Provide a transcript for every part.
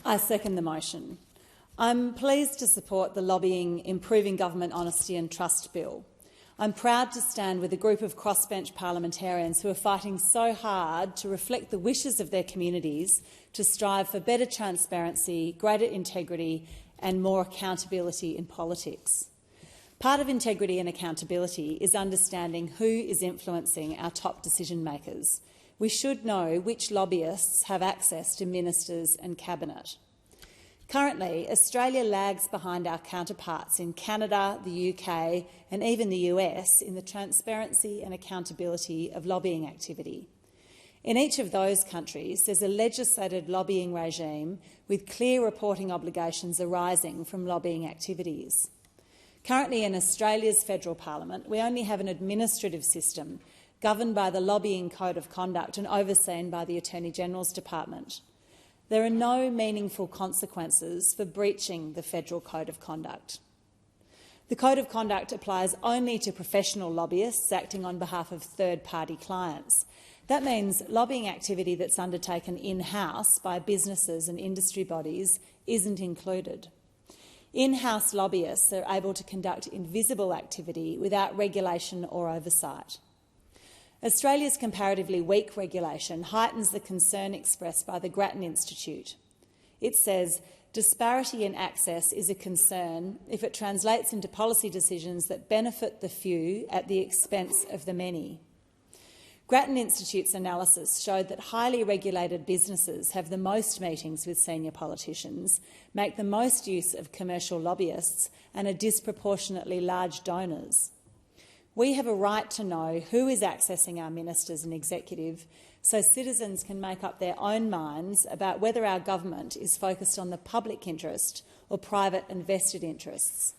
I second the motion. I'm pleased to support the Lobbying Improving Government Honesty and Trust Bill. I'm proud to stand with a group of crossbench parliamentarians who are fighting so hard to reflect the wishes of their communities to strive for better transparency, greater integrity and more accountability in politics. Part of integrity and accountability is understanding who is influencing our top decision-makers. We should know which lobbyists have access to ministers and cabinet. Currently, Australia lags behind our counterparts in Canada, the UK and even the US in the transparency and accountability of lobbying activity. In each of those countries, there's a legislated lobbying regime with clear reporting obligations arising from lobbying activities. Currently in Australia's federal parliament, we only have an administrative system governed by the Lobbying Code of Conduct and overseen by the Attorney-General's Department. There are no meaningful consequences for breaching the Federal Code of Conduct. The Code of Conduct applies only to professional lobbyists acting on behalf of third-party clients. That means lobbying activity that's undertaken in-house by businesses and industry bodies isn't included. In-house lobbyists are able to conduct invisible activity without regulation or oversight. Australia's comparatively weak regulation heightens the concern expressed by the Grattan Institute. It says, disparity in access is a concern if it translates into policy decisions that benefit the few at the expense of the many. Grattan Institute's analysis showed that highly regulated businesses have the most meetings with senior politicians, make the most use of commercial lobbyists and are disproportionately large donors. We have a right to know who is accessing our ministers and executive so citizens can make up their own minds about whether our government is focused on the public interest or private and vested interests.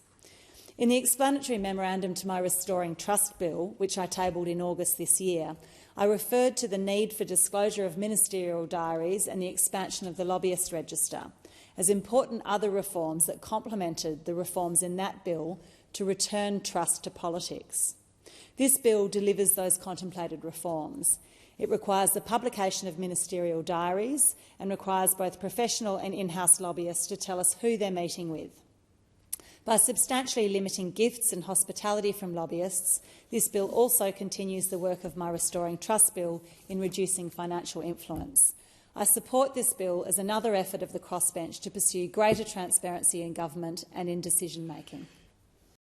In the explanatory memorandum to my Restoring Trust Bill, which I tabled in August this year, I referred to the need for disclosure of ministerial diaries and the expansion of the lobbyist register as important other reforms that complemented the reforms in that bill to return trust to politics. This bill delivers those contemplated reforms. It requires the publication of ministerial diaries and requires both professional and in-house lobbyists to tell us who they're meeting with. By substantially limiting gifts and hospitality from lobbyists, this bill also continues the work of my Restoring Trust Bill in reducing financial influence. I support this bill as another effort of the crossbench to pursue greater transparency in government and in decision-making.